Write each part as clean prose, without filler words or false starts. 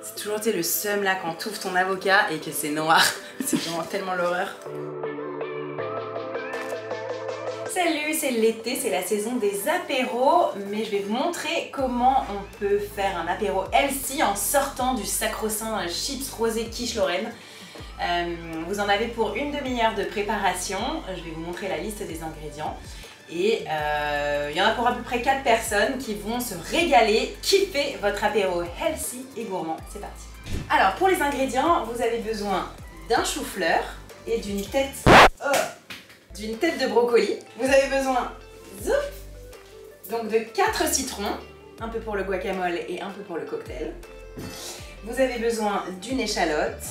C'est toujours le seum là quand tu ouvres ton avocat et que c'est noir. C'est vraiment tellement l'horreur. Salut, c'est l'été, c'est la saison des apéros, mais je vais vous montrer comment on peut faire un apéro healthy en sortant du sacro-saint chips rosé quiche Lorraine. Vous en avez pour une demi-heure de préparation. Je vais vous montrer la liste des ingrédients. Et il y en a pour à peu près 4 personnes qui vont se régaler, kiffer votre apéro healthy et gourmand. C'est parti. Alors pour les ingrédients, vous avez besoin d'un chou-fleur et d'une tête de brocoli. Vous avez besoin donc de 4 citrons, un peu pour le guacamole et un peu pour le cocktail. Vous avez besoin d'une échalote,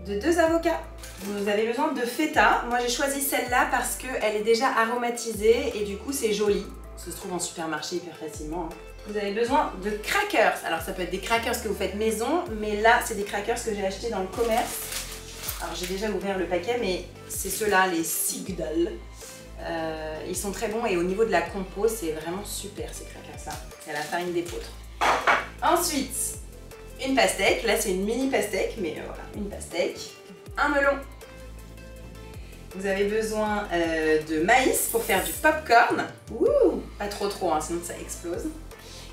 de 2 avocats. Vous avez besoin de feta. Moi j'ai choisi celle-là parce qu'elle est déjà aromatisée et du coup c'est joli. Ça se trouve en supermarché hyper facilement. Vous avez besoin de crackers. Alors ça peut être des crackers que vous faites maison, mais là c'est des crackers que j'ai achetés dans le commerce. Alors j'ai déjà ouvert le paquet, mais c'est ceux-là, les Sigdal. Ils sont très bons et au niveau de la compo, c'est vraiment super ces crackers-là. C'est à la farine d'épeautre. Ensuite, une pastèque. Là c'est une mini pastèque, mais voilà, une pastèque. Un melon. Vous avez besoin de maïs pour faire du popcorn. Ouh, pas trop hein, sinon ça explose.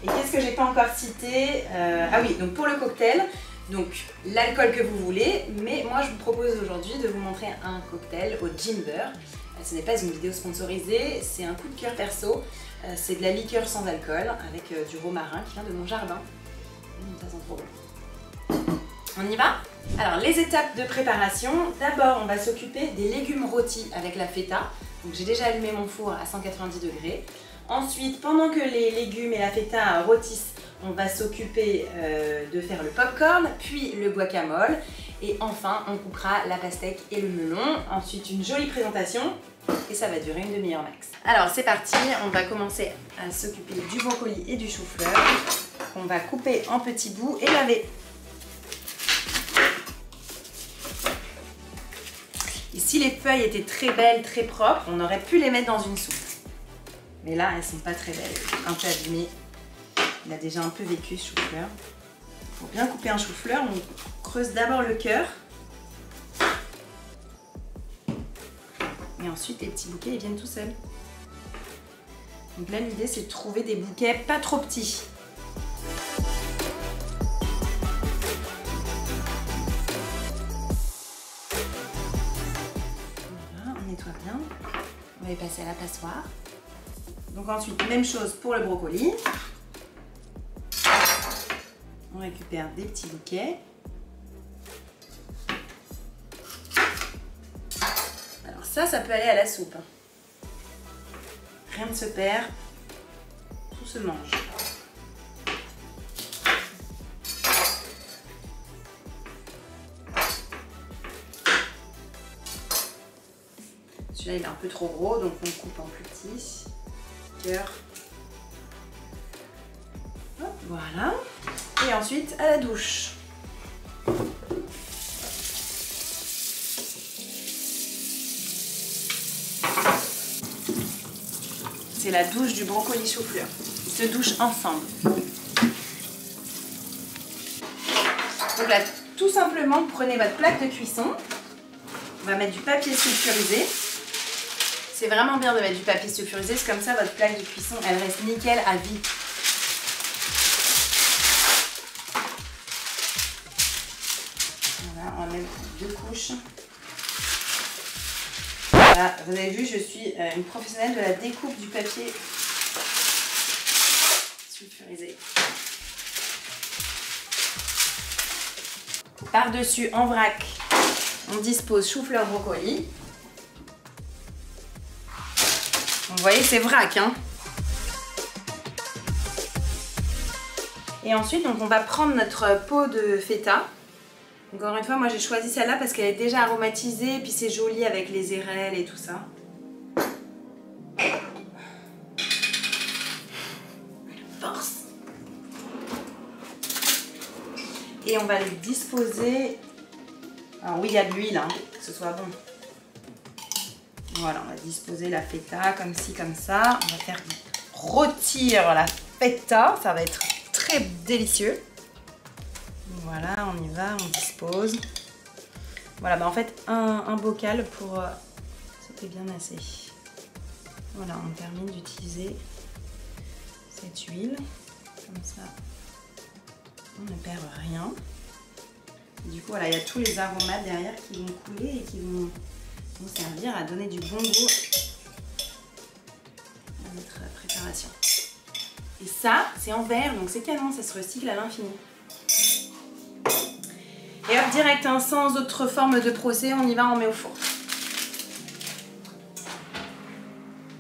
Et qu'est-ce que j'ai pas encore cité? Ah oui, donc pour le cocktail, donc l'alcool que vous voulez, mais moi je vous propose aujourd'hui de vous montrer un cocktail au ginger. Ce n'est pas une vidéo sponsorisée, c'est un coup de cœur perso. C'est de la liqueur sans alcool avec du romarin qui vient de mon jardin. Ça sent trop bon. On y va? Alors les étapes de préparation, d'abord on va s'occuper des légumes rôtis avec la feta. Donc j'ai déjà allumé mon four à 190 degrés. Ensuite, pendant que les légumes et la feta rôtissent, on va s'occuper de faire le popcorn, puis le guacamole. Et enfin, on coupera la pastèque et le melon. Ensuite, une jolie présentation et ça va durer une demi-heure max. Alors c'est parti, on va commencer à s'occuper du brocoli et du chou-fleur qu'on va couper en petits bouts et laver. Et si les feuilles étaient très belles, très propres, on aurait pu les mettre dans une soupe. Mais là, elles sont pas très belles, un peu abîmées. Il a déjà un peu vécu ce chou-fleur. Pour bien couper un chou-fleur, on creuse d'abord le cœur. Et ensuite, les petits bouquets, ils viennent tout seuls. Donc là, l'idée, c'est de trouver des bouquets pas trop petits. Bien. On va les passer à la passoire. Donc ensuite, même chose pour le brocoli. On récupère des petits bouquets. Alors ça peut aller à la soupe. Rien ne se perd, tout se mange. Celui-là il est un peu trop gros, donc on coupe en plus petit. Cœur. Voilà. Et ensuite à la douche. C'est la douche du brocoli chou-fleur. Ils se douchent ensemble. Donc là, tout simplement, prenez votre plaque de cuisson. On va mettre du papier sulfurisé. C'est vraiment bien de mettre du papier sulfurisé, c'est comme ça votre plaque de cuisson, elle reste nickel à vie. Voilà, on va mettre 2 couches. Voilà, vous avez vu, je suis une professionnelle de la découpe du papier sulfurisé. Par-dessus, en vrac, on dispose chou-fleur brocoli. Vous voyez, c'est vrac, hein. Et ensuite, donc, on va prendre notre pot de feta. Encore une fois, moi j'ai choisi celle-là parce qu'elle est déjà aromatisée, et puis c'est joli avec les érelles et tout ça. Force. Et on va les disposer. Alors oui, il y a de l'huile, hein, que ce soit bon. Voilà, on va disposer la feta comme ci, comme ça. On va faire rôtir la feta, ça va être très délicieux. Voilà, on y va, on dispose. Voilà, bah en fait, un bocal pour... c'était bien assez. Voilà, on termine d'utiliser cette huile. Comme ça, on ne perd rien. Du coup, voilà, il y a tous les aromates derrière qui vont couler et qui vont servir à donner du bon goût à notre préparation. Et ça, c'est en verre, donc c'est canon, ça se recycle à l'infini. Et hop, direct, hein, sans autre forme de procès, on y va, on met au four.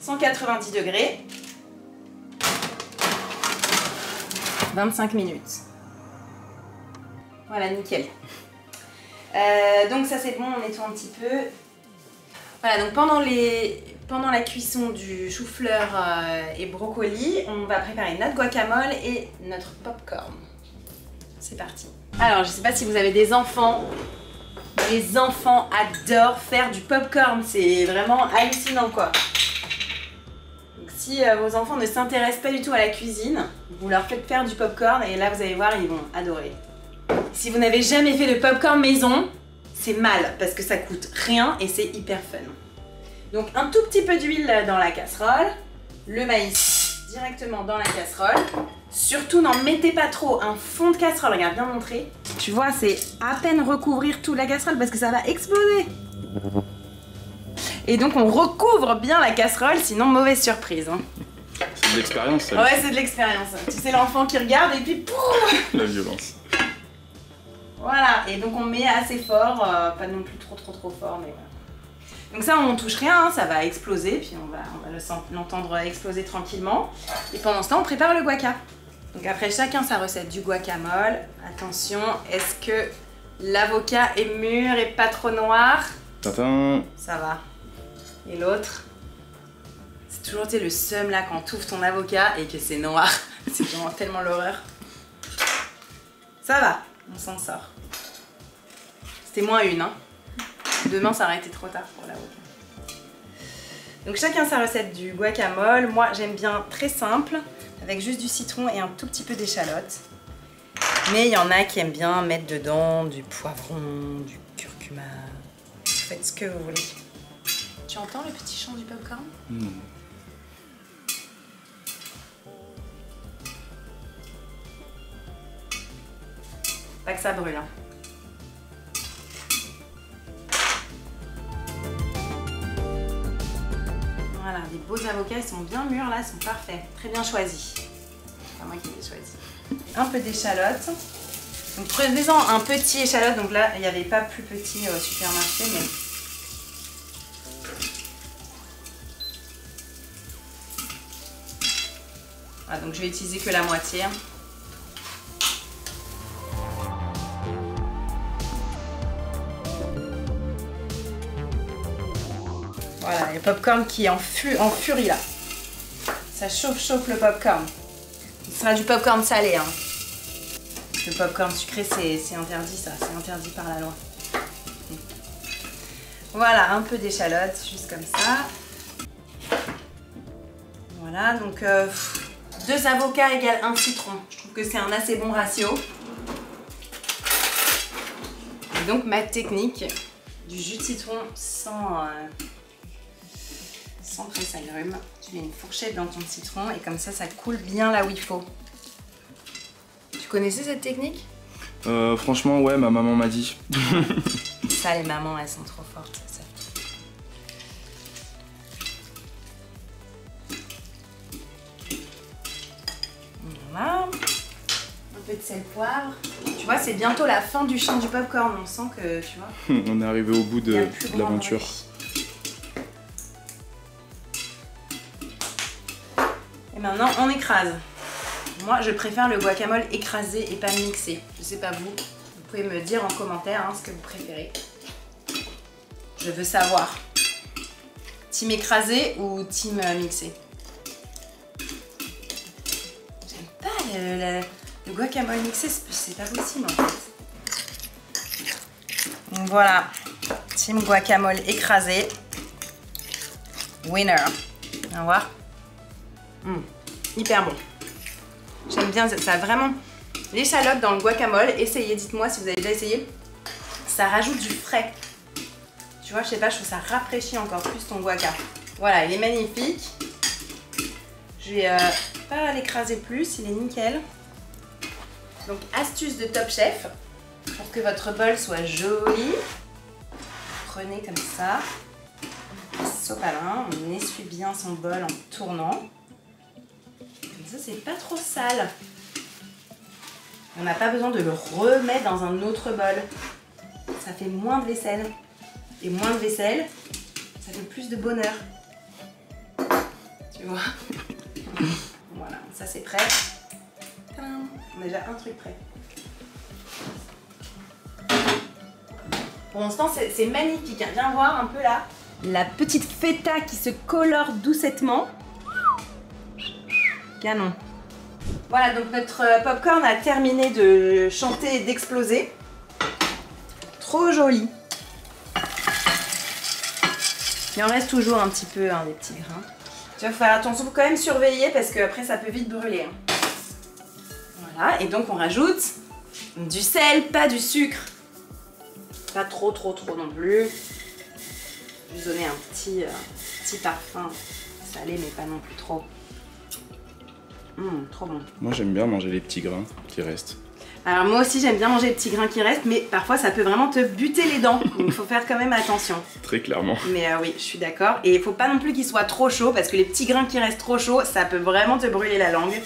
190 degrés. 25 minutes. Voilà, nickel. Donc ça c'est bon, on nettoie un petit peu. Voilà, donc pendant la cuisson du chou-fleur et brocoli, on va préparer notre guacamole et notre popcorn. C'est parti. Alors, je sais pas si vous avez des enfants. Les enfants adorent faire du popcorn, c'est vraiment hallucinant quoi. Donc si vos enfants ne s'intéressent pas du tout à la cuisine, vous leur faites faire du popcorn et là vous allez voir, ils vont adorer. Si vous n'avez jamais fait de popcorn maison, c'est mal parce que ça coûte rien et c'est hyper fun. Donc un tout petit peu d'huile dans la casserole, le maïs directement dans la casserole. Surtout n'en mettez pas trop, un fond de casserole, regarde bien montrer. Tu vois, c'est à peine recouvrir toute la casserole parce que ça va exploser. Et donc on recouvre bien la casserole, sinon mauvaise surprise. Hein. C'est de l'expérience ça. Ouais, c'est de l'expérience. Tu sais, l'enfant qui regarde et puis pouf. La violence. Voilà, et donc on met assez fort, pas non plus trop fort, mais voilà. Donc ça, on touche rien, hein, ça va exploser, puis on va l'entendre exploser tranquillement. Et pendant ce temps, on prépare le guaca. Donc après, chacun sa recette du guacamole. Attention, est-ce que l'avocat est mûr et pas trop noir? Tintin. Ça va. Et l'autre? C'est toujours le seum là quand tu ouvres ton avocat et que c'est noir. C'est vraiment tellement l'horreur. Ça va, on s'en sort. C'était moins une, hein. Demain, ça aurait été trop tard pour l'avocat. Donc chacun sa recette du guacamole. Moi, j'aime bien très simple, avec juste du citron et un tout petit peu d'échalote. Mais il y en a qui aiment bien mettre dedans du poivron, du curcuma. Vous faites ce que vous voulez. Tu entends le petit chant du popcorn? Pas que ça brûle, hein. Voilà, des beaux avocats, ils sont bien mûrs là, ils sont parfaits. Très bien choisis. C'est pas moi qui les ai choisis. Un peu d'échalote. Donc prenez-en un petit échalote, donc là il n'y avait pas plus petit au supermarché, mais... Voilà, donc je vais utiliser que la moitié. Voilà, le popcorn qui est en furie là. Ça chauffe le popcorn. Ce sera du popcorn salé. Hein. Le popcorn sucré, c'est interdit ça. C'est interdit par la loi. Voilà, un peu d'échalote, juste comme ça. Voilà, donc 2 avocats égale 1 citron. Je trouve que c'est un assez bon ratio. Et donc ma technique du jus de citron sans presse agrumes. Tu mets une fourchette dans ton citron et comme ça, ça coule bien là où il faut. Tu connaissais cette technique? Franchement, ouais, ma maman m'a dit. Ça, les mamans, elles sont trop fortes. Ça. Voilà. Un peu de sel poivre. Tu vois, c'est bientôt la fin du chant du popcorn. On sent que, tu vois... On est arrivé au bout de l'aventure. Et maintenant, on écrase. Moi, je préfère le guacamole écrasé et pas mixé. Je sais pas vous. Vous pouvez me dire en commentaire hein, ce que vous préférez. Je veux savoir. Team écrasé ou team mixé? J'aime pas le guacamole mixé, c'est pas possible en fait. Donc voilà. Team guacamole écrasé. Winner. On va voir. Hyper bon. J'aime bien, ça a vraiment L'échalote dans le guacamole, essayez, dites-moi si vous avez déjà essayé. Ça rajoute du frais. Tu vois, je sais pas, je trouve ça rafraîchit encore plus ton guaca. Voilà, il est magnifique. Je vais pas l'écraser plus, il est nickel. Donc, astuce de Top Chef, pour que votre bol soit joli. Prenez comme ça. Sopalin, on essuie bien son bol en tournant. Comme ça, c'est pas trop sale. On n'a pas besoin de le remettre dans un autre bol. Ça fait moins de vaisselle. Et moins de vaisselle, ça fait plus de bonheur. Tu vois? Voilà, ça c'est prêt. Tadam, on a déjà un truc prêt. Pour l'instant, c'est magnifique. Hein. Viens voir un peu là. La petite feta qui se colore doucettement. Canon. Voilà, donc notre popcorn a terminé de chanter et d'exploser. Trop joli. Il en reste toujours un petit peu, hein, des petits grains. Tu vas faire attention, faut quand même surveiller parce que après ça peut vite brûler. Hein. Voilà, et donc on rajoute du sel, pas du sucre. Pas trop non plus. Je vais donner un petit parfum salé, mais pas non plus trop. Trop bon. Moi j'aime bien manger les petits grains qui restent. Alors moi aussi j'aime bien manger les petits grains qui restent, mais parfois ça peut vraiment te buter les dents. Donc il faut faire quand même attention. Très clairement. Mais oui, je suis d'accord. Et il faut pas non plus qu'il soit trop chaud, parce que les petits grains qui restent trop chauds, ça peut vraiment te brûler la langue.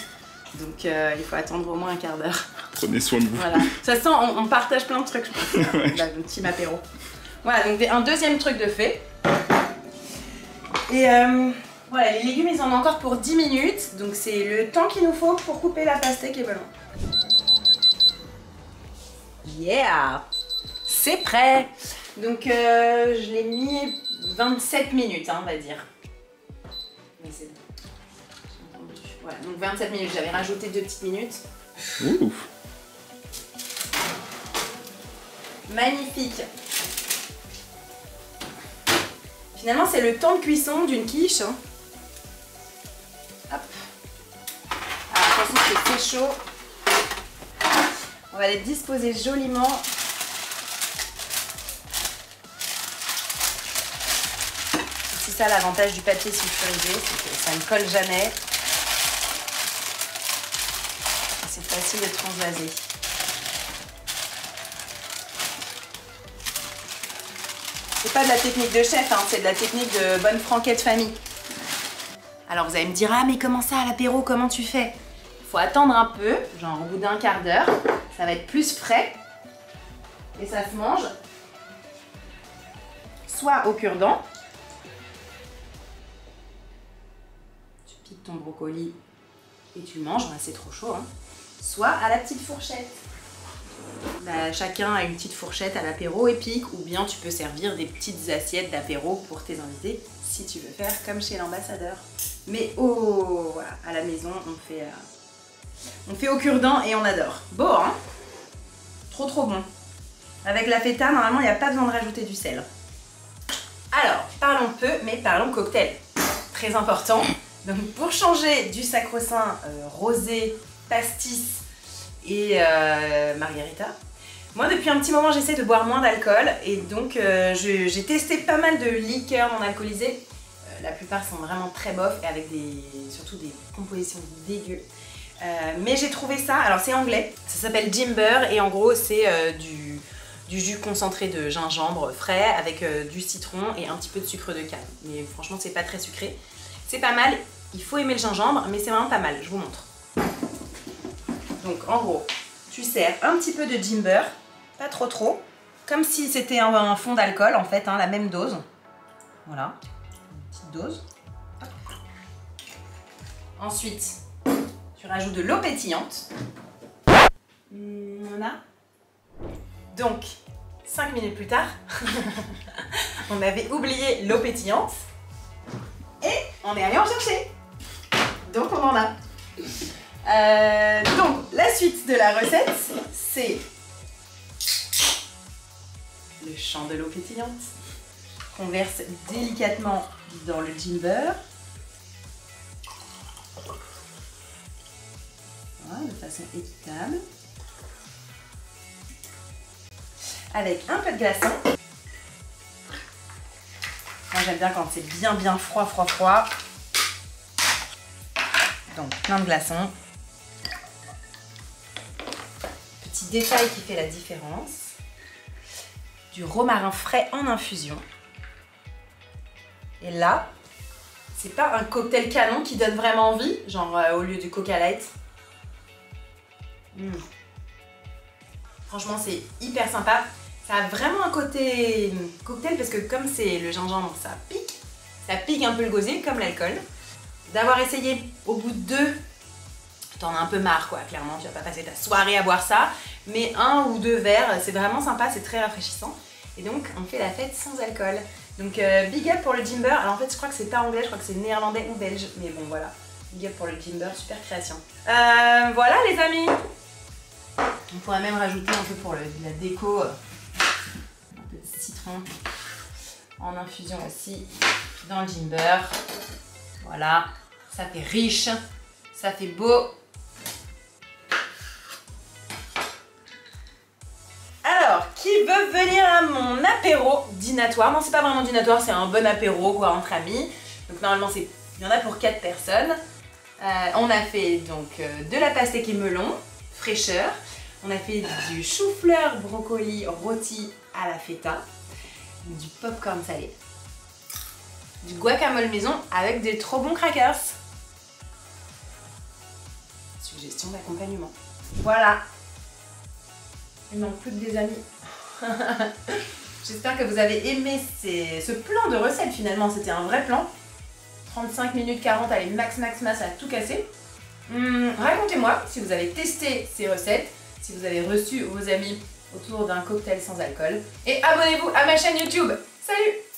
Donc il faut attendre au moins un quart d'heure. Prenez soin de vous. Voilà. De toute façon, on partage plein de trucs, je pense. Ouais. Là, un petit apéro. Voilà, donc un deuxième truc de fait. Et voilà, les légumes, ils en ont encore pour 10 minutes. Donc c'est le temps qu'il nous faut pour couper la pastèque et ballon. Yeah! C'est prêt! Donc je l'ai mis 27 minutes, hein, on va dire. Mais c'est bon. Voilà, donc 27 minutes, j'avais rajouté 2 petites minutes. Ouh. Magnifique! Finalement, c'est le temps de cuisson d'une quiche. Hein. Hop! Alors, attention, c'est chaud. On va les disposer joliment. C'est ça l'avantage du papier sulfurisé, c'est que ça ne colle jamais. C'est facile de transvaser. C'est pas de la technique de chef, hein, c'est de la technique de bonne franquette famille. Alors vous allez me dire, ah mais comment ça à l'apéro, comment tu fais? Faut attendre un peu, genre au bout d'un quart d'heure, ça va être plus frais et ça se mange soit au cure-dent, tu piques ton brocoli et tu le manges, c'est trop chaud, hein, soit à la petite fourchette. Bah, chacun a une petite fourchette à l'apéro épique, ou bien tu peux servir des petites assiettes d'apéro pour tes invités si tu veux faire comme chez l'ambassadeur. Mais oh, voilà, à la maison on fait au cure-dent et on adore. Beau, hein? Trop bon. Avec la feta, normalement il n'y a pas besoin de rajouter du sel. Alors, parlons peu, mais parlons cocktail. Très important. Donc pour changer du sacro-saint rosé, pastis et margarita, moi depuis un petit moment j'essaie de boire moins d'alcool et donc j'ai testé pas mal de liqueurs non alcoolisées. La plupart sont vraiment très bof et avec surtout des compositions dégueu. Mais j'ai trouvé ça, alors c'est anglais, ça s'appelle Jimber et en gros c'est du jus concentré de gingembre frais avec du citron et un petit peu de sucre de canne. Mais franchement c'est pas très sucré. C'est pas mal, il faut aimer le gingembre mais c'est vraiment pas mal, je vous montre. Donc en gros, tu sers un petit peu de Jimber, pas trop, comme si c'était un fond d'alcool en fait, hein, la même dose. Voilà, une petite dose. Ensuite, tu rajoutes de l'eau pétillante. Voilà. Donc, 5 minutes plus tard, on avait oublié l'eau pétillante et on est allé en chercher. Donc on en a. Donc la suite de la recette, c'est le champ de l'eau pétillante qu'on verse délicatement dans le Jimber. Voilà, de façon équitable. avec un peu de glaçon. Moi j'aime bien quand c'est bien froid. Donc plein de glaçons. Petit détail qui fait la différence. Du romarin frais en infusion. Et là, c'est pas un cocktail canon qui donne vraiment envie, genre au lieu du Coca Light. Franchement, c'est hyper sympa. Ça a vraiment un côté cocktail parce que comme c'est le gingembre, ça pique un peu le gosier comme l'alcool. D'avoir essayé au bout de 2, t'en as un peu marre quoi, clairement, tu vas pas passer ta soirée à boire ça, mais 1 ou 2 verres, c'est vraiment sympa, c'est très rafraîchissant. Et donc, on fait la fête sans alcool. Donc, big up pour le Jimber. Alors en fait, je crois que c'est pas anglais, je crois que c'est néerlandais ou belge, mais bon voilà. Big up pour le Jimber, super création. Voilà les amis. On pourrait même rajouter un peu pour la déco, un peu de citron en infusion aussi dans le Jimber. Voilà, ça fait riche, ça fait beau. Alors, qui veut venir à mon apéro dînatoire? Non, c'est pas vraiment dînatoire, c'est un bon apéro quoi entre amis. Donc normalement, il y en a pour 4 personnes. On a fait donc de la pastèque et melon, fraîcheur. On a fait du chou-fleur brocoli rôti à la feta, du popcorn salé, du guacamole maison avec des trop bons crackers. Suggestion d'accompagnement. Voilà. Il manque plus que des amis. J'espère que vous avez aimé ce plan de recette finalement. C'était un vrai plan. 35 minutes 40, allez max à tout casser. Racontez-moi si vous avez testé ces recettes, si vous avez reçu vos amis autour d'un cocktail sans alcool. Et abonnez-vous à ma chaîne YouTube. Salut!